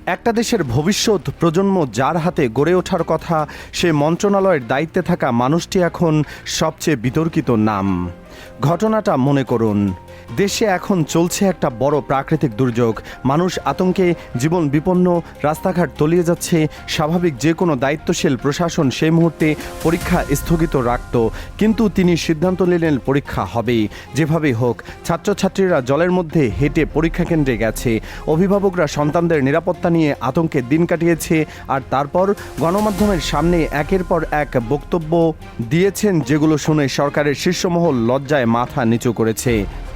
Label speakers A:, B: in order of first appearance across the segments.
A: একটা দেশের ভবিষ্যৎ প্রজন্ম যার হাতে গড়ে ওঠার কথা, সে মন্ত্রণালয়ের দায়িত্বে থাকা মানুষটি এখন সবচেয়ে বিতর্কিত নাম। ঘটনাটা মনে করুন, দেশে এখন চলছে একটা বড় প্রাকৃতিক দুর্যোগ। মানুষ আতঙ্কে, জীবন বিপন্ন, রাস্তাঘাট তলিয়ে যাচ্ছে। স্বাভাবিক যে কোনো দায়িত্বশীল প্রশাসন সেই মুহূর্তে পরীক্ষা স্থগিত রাখত, কিন্তু তিনি সিদ্ধান্ত নিলেন পরীক্ষা হবেই, যেভাবেই হোক। ছাত্রছাত্রীরা জলের মধ্যে হেঁটে পরীক্ষা কেন্দ্রে গেছে, অভিভাবকরা সন্তানদের নিরাপত্তা নিয়ে আতঙ্কে দিন কাটিয়েছে, আর তারপর গণমাধ্যমের সামনে একের পর এক বক্তব্য দিয়েছেন যেগুলো শুনে সরকারের শীর্ষমহল লজ্জায় মাথা নিচু করেছে।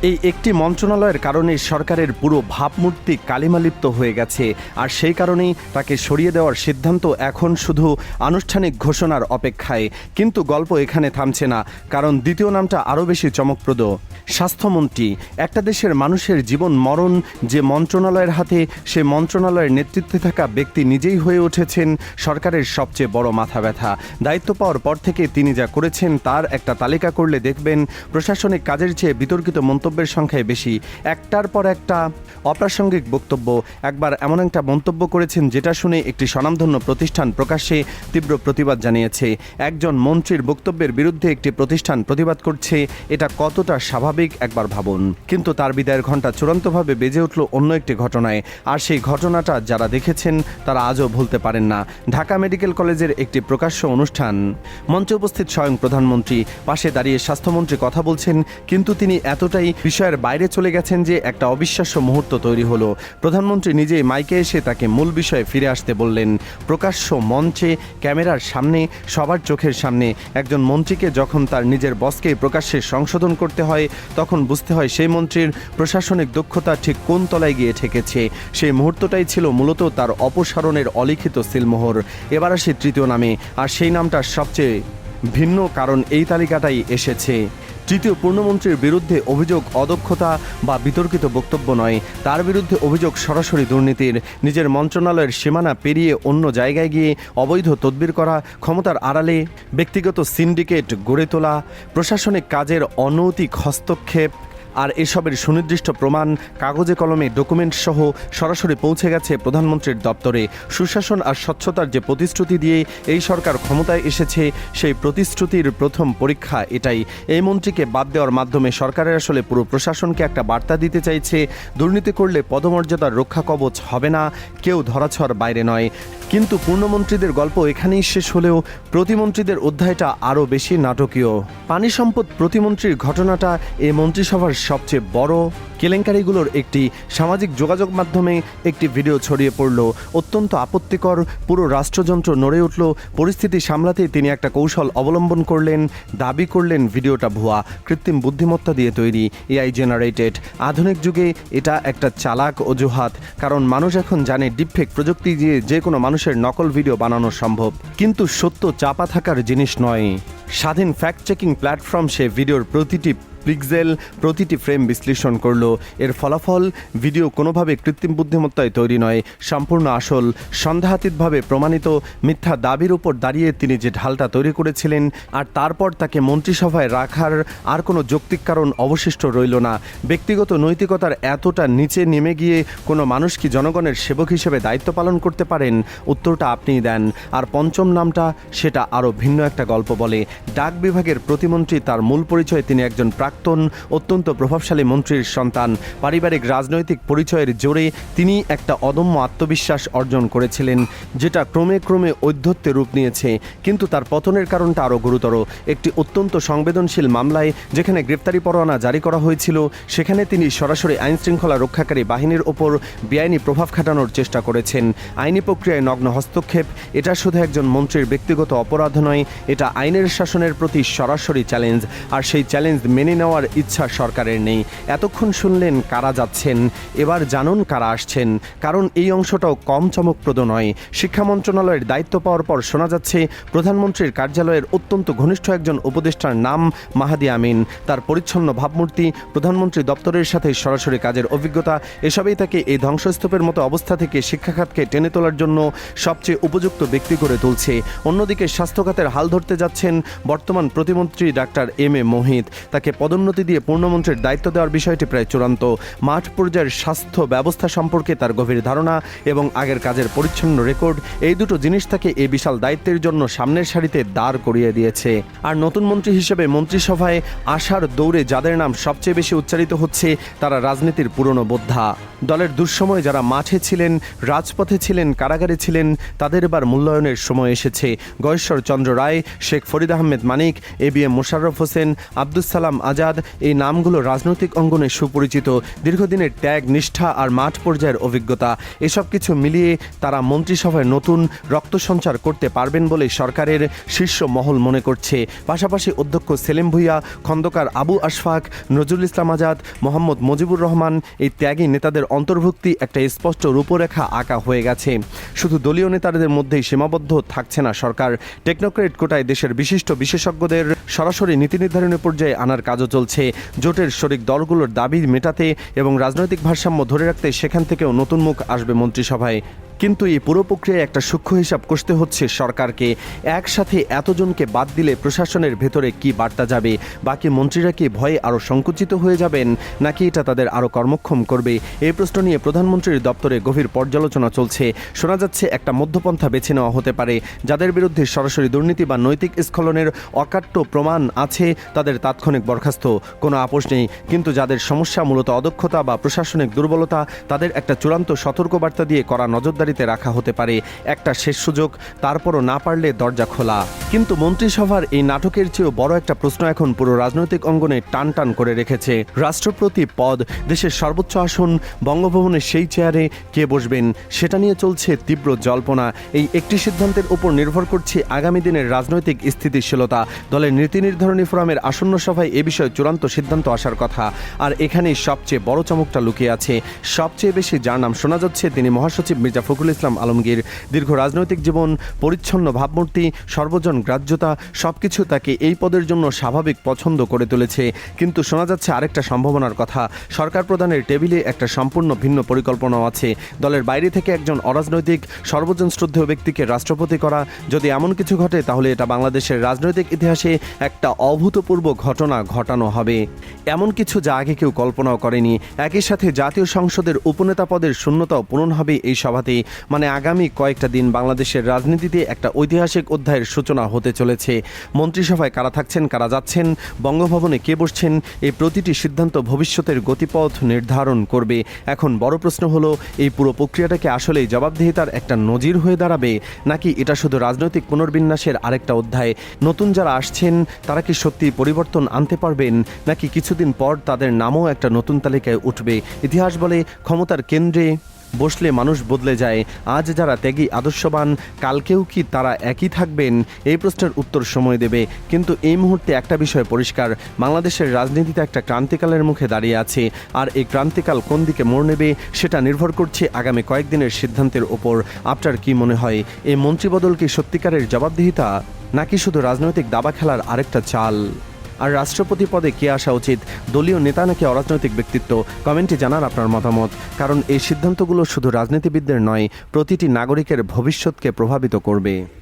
A: এই একটি মন্ত্রণালয়ের কারণে সরকারের পুরো ভাবমূর্তি কালিমালিপ্ত হয়ে গেছে, আর সেই কারণেই তাকে সরিয়ে দেওয়ার সিদ্ধান্ত এখন শুধু আনুষ্ঠানিক ঘোষণার অপেক্ষায়। কিন্তু গল্প এখানে থামছে না, কারণ দ্বিতীয় নামটা আরও বেশি চমকপ্রদ। স্বাস্থ্যমন্ত্রী। একটা দেশের মানুষের জীবন মরণ যে মন্ত্রণালয়ের হাতে, সে মন্ত্রণালয়ের নেতৃত্বে থাকা ব্যক্তি নিজেই হয়ে উঠেছেন সরকারের সবচেয়ে বড় মাথা ব্যথা। দায়িত্ব পাওয়ার পর থেকে তিনি যা করেছেন তার একটা তালিকা করলে দেখবেন প্রশাসনিক কাজের চেয়ে বিতর্কিত মন্তব্যের সংখ্যায় বেশি। একটার পর একটা অপ্রাসঙ্গিক বক্তব্য। একবার এমন একটা মন্তব্য করেছেন যেটা শুনে একটি স্বনামধন্য প্রতিষ্ঠান প্রকাশ্যে তীব্র প্রতিবাদ জানিয়েছে। একজন মন্ত্রীর বক্তব্যের বিরুদ্ধে একটি প্রতিষ্ঠান প্রতিবাদ করছে, এটা কতটা স্বাভাবিক একবার ভাবুন। কিন্তু তার বিদায়ের ঘণ্টা চূড়ান্তভাবে বেজে উঠল অন্য একটি ঘটনায়, আর সেই ঘটনাটা যারা দেখেছেন তারা আজও ভুলতে পারেন না। ঢাকা মেডিকেল কলেজের একটি প্রকাশ্য অনুষ্ঠান, মঞ্চে উপস্থিত স্বয়ং প্রধানমন্ত্রী, পাশে দাঁড়িয়ে স্বাস্থ্যমন্ত্রী কথা বলছেন, কিন্তু তিনি এতটাই বিষয়ের বাইরে চলে গেছেন যে একটা অবিশ্বাস্য মুহূর্ত তৈরি হলো। প্রধানমন্ত্রী নিজেই মাইকে এসে তাকে মূল বিষয়ে ফিরে আসতে বললেন। প্রকাশ্য মঞ্চে, ক্যামেরার সামনে, সবার চোখের সামনে একজন মন্ত্রীকে যখন তার নিজের বসকে প্রকাশ্যে সংশোধন করতে হয়, তখন বুঝতে হয় সেই মন্ত্রীর প্রশাসনিক দক্ষতা ঠিক কোন তলায় গিয়ে ঠেকেছে। সেই মুহূর্তটাই ছিল মূলত তার অপসারণের অলিখিত সিলমোহর। এবার আসি তৃতীয় নামে, আর সেই নামটা সবচেয়ে ভিন্ন, কারণ এই তালিকাটাই এসেছে। তৃতীয় পূর্ণমন্ত্রীর বিরুদ্ধে অভিযোগ অদক্ষতা বা বিতর্কিত বক্তব্য নয়, তার বিরুদ্ধে অভিযোগ সরাসরি দুর্নীতির। নিজের মন্ত্রণালয়ের সীমানা পেরিয়ে অন্য জায়গায় গিয়ে অবৈধ তদবির করা, ক্ষমতার আড়ালে ব্যক্তিগত সিন্ডিকেট গড়ে তোলা, প্রশাসনিক কাজের অনৈতিক হস্তক্ষেপ, আর এসবের সুনির্দিষ্ট প্রমাণ কাগজে কলমে ডকুমেন্ট সহ সরাসরি পৌঁছে গেছে প্রধানমন্ত্রীর দপ্তরে। সুশাসন আর স্বচ্ছতার যে প্রতিশ্রুতি দিয়ে এই সরকার ক্ষমতায় এসেছে, সেই প্রতিশ্রুতির প্রথম পরীক্ষা এটাই। এই মন্ত্রীকে বাদ দেওয়ার মাধ্যমে সরকারের আসলে পুরো প্রশাসনকে একটা বার্তা দিতে চাইছে, দুর্নীতি করলে পদমর্যাদার রক্ষা কবচ হবে না, কেউ ধরাছোঁয়ার বাইরে নয়। কিন্তু পূর্ণমন্ত্রীদের গল্প এখানেই শেষ হলেও প্রতিমন্ত্রীদের অধ্যায়টা আরও বেশি নাটকীয়। পানি সম্পদ প্রতিমন্ত্রীর ঘটনাটা এই মন্ত্রিসভার সবচেয়ে বড় কেলেঙ্কারিগুলোর একটি। সামাজিক যোগাযোগ মাধ্যমে একটি ভিডিও ছড়িয়ে পড়ল, অত্যন্ত আপত্তিকর। পুরো রাষ্ট্রযন্ত্র নড়ে উঠল। পরিস্থিতি সামলাতে তিনি একটা কৌশল অবলম্বন করলেন, দাবি করলেন ভিডিওটা ভুয়া, কৃত্রিম বুদ্ধিমত্তা দিয়ে তৈরি, এআই জেনারেটেড। আধুনিক যুগে এটা একটা চালাক অজুহাত, কারণ মানুষ এখন জানে ডিপফেক প্রযুক্তি দিয়ে যে কোনো মানুষের নকল ভিডিও বানানো সম্ভব। কিন্তু সত্য চাপা থাকার জিনিস নয়। স্বাধীন ফ্যাক্ট চেকিং প্ল্যাটফর্ম সে ভিডিওর প্রতিটি পিক্সেল, প্রতিটি ফ্রেম বিশ্লেষণ করল। এর ফলাফল ভিডিও কোনোভাবে কৃত্রিম বুদ্ধিমত্তায় তৈরি নয়, সম্পূর্ণ আসল, সন্দেহাতীতভাবে প্রমাণিত। মিথ্যা দাবির উপর দাঁড়িয়ে তিনি যে ঢালটা তৈরি করেছিলেন, আর তারপর তাকে মন্ত্রিসভায় রাখার আর কোনো যৌক্তিক কারণ অবশিষ্ট রইল না। ব্যক্তিগত নৈতিকতার এতটা নিচে নেমে গিয়ে কোনো মানুষ কি জনগণের সেবক হিসেবে দায়িত্ব পালন করতে পারেন? উত্তরটা আপনিই দেন। আর পঞ্চম নামটা, সেটা আরও ভিন্ন একটা গল্প বলে। ডাক বিভাগের প্রতিমন্ত্রী, তার মূল পরিচয় তিনি একজন প্রাক্তন অত্যন্ত প্রভাবশালী মন্ত্রীর সন্তান। পারিবারিক রাজনৈতিক পরিচয়ের জোরে তিনি একটা অদম্য আত্মবিশ্বাস অর্জন করেছিলেন, যেটা ক্রমে ক্রমে ঔদ্ধত্যে রূপ নিয়েছে। কিন্তু তার পতনের কারণটা আরও গুরুতর। একটি অত্যন্ত সংবেদনশীল মামলায়, যেখানে গ্রেপ্তারি পরোয়ানা জারি করা হয়েছিল, সেখানে তিনি সরাসরি আইনশৃঙ্খলা রক্ষাকারী বাহিনীর ওপর বেআইনি প্রভাব খাটানোর চেষ্টা করেছেন। আইনি প্রক্রিয়ায় নগ্ন হস্তক্ষেপ, এটা শুধু একজন মন্ত্রীর ব্যক্তিগত অপরাধ নয়, এটা আইনের শাসনের প্রতি সরাসরি চ্যালেঞ্জ। আর সেই চ্যালেঞ্জ মেনে নেওয়ার ইচ্ছা সরকারের নেই। এতক্ষণ শুনলেন কারা যাচ্ছেন, এবার জানুন কারা আসছেন, কারণ এই অংশটাও কম চমকপ্রদ নয়। শিক্ষা মন্ত্রণালয়ের দায়িত্ব পাওয়ার পর শোনা যাচ্ছে প্রধানমন্ত্রীর কার্যালয়ের অত্যন্ত ঘনিষ্ঠ একজন উপদেষ্টার নাম মাহাদি আমিন। তার পরিচ্ছন্ন ভাবমূর্তি, প্রধানমন্ত্রী দপ্তরের সাথে সরাসরি কাজের অভিজ্ঞতা, এসবই তাকে এই ধ্বংসস্তূপের মতো অবস্থা থেকে শিক্ষা খাতকে টেনে তোলার জন্য সবচেয়ে উপযুক্ত ব্যক্তি করে তুলছে। অন্যদিকে স্বাস্থ্য খাতের হাল ধরতে যাচ্ছেন বর্তমান প্রতিমন্ত্রী ডাক্তার এম এ মোহিত। তাকে পদোন্নতি দিয়ে পূর্ণমন্ত্রীর দায়িত্ব দেওয়ার বিষয়টি প্রায় চূড়ান্ত। চূড়ান্ত। মাঠ পর্যায়ের স্বাস্থ্য ব্যবস্থা সম্পর্কে তার গভীর ধারণা এবং আগের কাজের পরিচ্ছন্ন রেকর্ড, এই দুটো জিনিস তাকে এই বিশাল দায়িত্বের জন্য সামনের সারিতে দাঁড় করিয়ে দিয়েছে। আর নতুন মন্ত্রী হিসেবে মন্ত্রিসভায় আসার দৌড়ে যাদের নাম সবচেয়ে বেশি উচ্চারিত হচ্ছে তারা রাজনীতির পুরনো বোদ্ধা। দলের দুঃসময়ে যারা মাঠে ছিলেন, রাজপথে ছিলেন, কারাগারে ছিলেন, তাদের এবার মূল্যায়নের সময় এসেছে। গয়েশ্বর চন্দ্র রায়, শেখ ফরিদ আহমেদ মানিক, ABM মোশাররফ হোসেন, আব্দুস সালাম আজাদ, এই নামগুলো রাজনৈতিক অঙ্গনে সুপরিচিত। দীর্ঘদিনের ত্যাগ, নিষ্ঠা আর মাঠ পর্যায়ের অভিজ্ঞতা, এসব কিছু মিলিয়ে তারা মন্ত্রিসভায় নতুন রক্ত সঞ্চার করতে পারবেন বলে সরকারের শীর্ষ মহল মনে করছে। পাশাপাশি অধ্যক্ষ সেলিম ভুঁইয়া, খন্দকার আবু আশফাক, নজরুল ইসলাম আজাদ, মোহাম্মদ মুজিবুর রহমান, এই ত্যাগী নেতাদের অন্তর্ভুক্তি একটা স্পষ্ট রূপরেখা আঁকা হয়ে গেছে। শুধু দলীয় নেতাদের মধ্যেই সীমাবদ্ধ থাকছে না সরকার, টেকনোক্রেট কোটায় দেশের বিশিষ্ট বিশেষজ্ঞদের সরাসরি নীতি নির্ধারণের পর্যায়ে আনার কাজও চলছে। জোটের শরিক দলগুলোর দাবি মেটাতে এবং রাজনৈতিক ভারসাম্য ধরে রাখতে সেখান থেকেও নতুন মুখ আসবে মন্ত্রিসভায়। কিন্তু এই পুরো প্রক্রিয়ায় একটা সূক্ষ্ম হিসাব কষতে হচ্ছে সরকারকে। একসাথে এতজনকে বাদ দিলে প্রশাসনের ভেতরে কি বার্তা যাবে? বাকি মন্ত্রীরা কি ভয়ে আরও সংকুচিত হয়ে যাবেন, নাকি এটা তাদের আরও কর্মক্ষম করবে? এই প্রশ্ন নিয়ে প্রধানমন্ত্রীর দপ্তরে গভীর পর্যালোচনা চলছে। শোনা যাচ্ছে একটা মধ্যপন্থা বেছে নেওয়া হতে পারে। যাদের বিরুদ্ধে সরাসরি দুর্নীতি বা নৈতিক স্খলনের অকাট্য প্রমাণ আছে তাদের তাৎক্ষণিক বরখাস্ত, কোনো আপোষ নেই। কিন্তু যাদের সমস্যা মূলত অদক্ষতা বা প্রশাসনিক দুর্বলতা, তাদের একটা চূড়ান্ত সতর্কবার্তা দিয়ে করা নজরদারি রাখা হতে পারে। একটা শেষ সুযোগ, তারপরও না পারলে দরজা খোলা। কিন্তু মন্ত্রিসভার এই নাটকের চেয়েও বড় একটা প্রশ্ন এখন পুরো রাজনৈতিক অঙ্গনে টান টান করে রেখেছে। রাষ্ট্রপতি পদ, দেশের সর্বোচ্চ আসন, বঙ্গভবনের সেই চেয়ারে কে বসবেন, সেটা নিয়ে চলছে তীব্র জল্পনা। এই একটি সিদ্ধান্তের উপর নির্ভর করছে আগামী দিনের রাজনৈতিক স্থিতিশীলতা। দলের নীতি নির্ধারণী ফোরামের আসন্ন সভায় এ বিষয়ে চূড়ান্ত সিদ্ধান্ত আসার কথা। আর এখানেই সবচেয়ে বড় চমকটা লুকিয়ে আছে। সবচেয়ে বেশি যার নাম শোনা যাচ্ছে তিনি মহাসচিব মির্জা ফখরুল ইসলাম আলমগীর। দীর্ঘ রাজনৈতিক জীবন, পরিচ্ছন্ন ভাবমূর্তি, সর্বজন গ্রাহ্যতা, সবকিছু তাকে এই পদের জন্য স্বাভাবিক পছন্দ করে তুলেছে। কিন্তু শোনা যাচ্ছে আরেকটা সম্ভাবনার কথা। সরকার প্রধানের টেবিলে একটা সম্পূর্ণ ভিন্ন পরিকল্পনাও আছে। দলের বাইরে থেকে একজন অরাজনৈতিক সর্বজন শ্রদ্ধেয় ব্যক্তিকে রাষ্ট্রপতি করা। যদি এমন কিছু ঘটে তাহলে এটা বাংলাদেশের রাজনৈতিক ইতিহাসে একটা অভূতপূর্ব ঘটনা ঘটানো হবে, এমন কিছু যা আগে কেউ কল্পনাও করেনি। একই সাথে জাতীয় সংসদের উপনেতা পদের শূন্যতাও পূরণ হবে এই সভাতে। মানে আগামী কয়েকটা দিন বাংলাদেশের রাজনীতিতে একটা ঐতিহাসিক অধ্যায়ের সূচনা হতে চলেছে। মন্ত্রিসভায় কারা থাকছেন, কারা যাচ্ছেন, বঙ্গভবনে কে বসছেন, এই প্রতিটি সিদ্ধান্ত ভবিষ্যতের গতিপথ নির্ধারণ করবে। এখন বড় প্রশ্ন হলো, এই পুরো প্রক্রিয়াটাকে আসলেই জবাবদিহিতার একটা নজির হয়ে দাঁড়াবে, নাকি এটা শুধু রাজনৈতিক পুনর্বিন্যাসের আরেকটা অধ্যায়? নতুন যারা আসছেন তারা কি সত্যি পরিবর্তন আনতে পারবেন, নাকি কিছুদিন পর তাদের নামও একটা নতুন তালিকায় উঠবে? ইতিহাস বলে ক্ষমতার কেন্দ্রে বসলে মানুষ বদলে যায়। আজ যারা ত্যাগী আদর্শবান, কালকেও কি তারা একই থাকবেন? এই প্রশ্নের উত্তর সময় দেবে। কিন্তু এই মুহূর্তে একটা বিষয় পরিষ্কার, বাংলাদেশের রাজনীতিতে একটা ক্রান্তিকালের মুখে দাঁড়িয়ে আছে। আর এই ক্রান্তিকাল কোন দিকে মোড় নেবে সেটা নির্ভর করছে আগামী কয়েকদিনের সিদ্ধান্তের ওপর। আপনার কি মনে হয়, এই মন্ত্রিবদল কি সত্যিকারের জবাবদিহিতা, নাকি শুধু রাজনৈতিক দাবা খেলার আরেকটা চাল? আর রাষ্ট্রপতি পদে কে আসা উচিত, দলীয় নেতা নাকি অরাজনৈতিক ব্যক্তিত্ব? কমেন্টে জানান আপনার মতামত। কারণ এই সিদ্ধান্তগুলো শুধু রাজনীতিবিদদের নয়, প্রতিটি নাগরিকের ভবিষ্যৎকে প্রভাবিত করবে।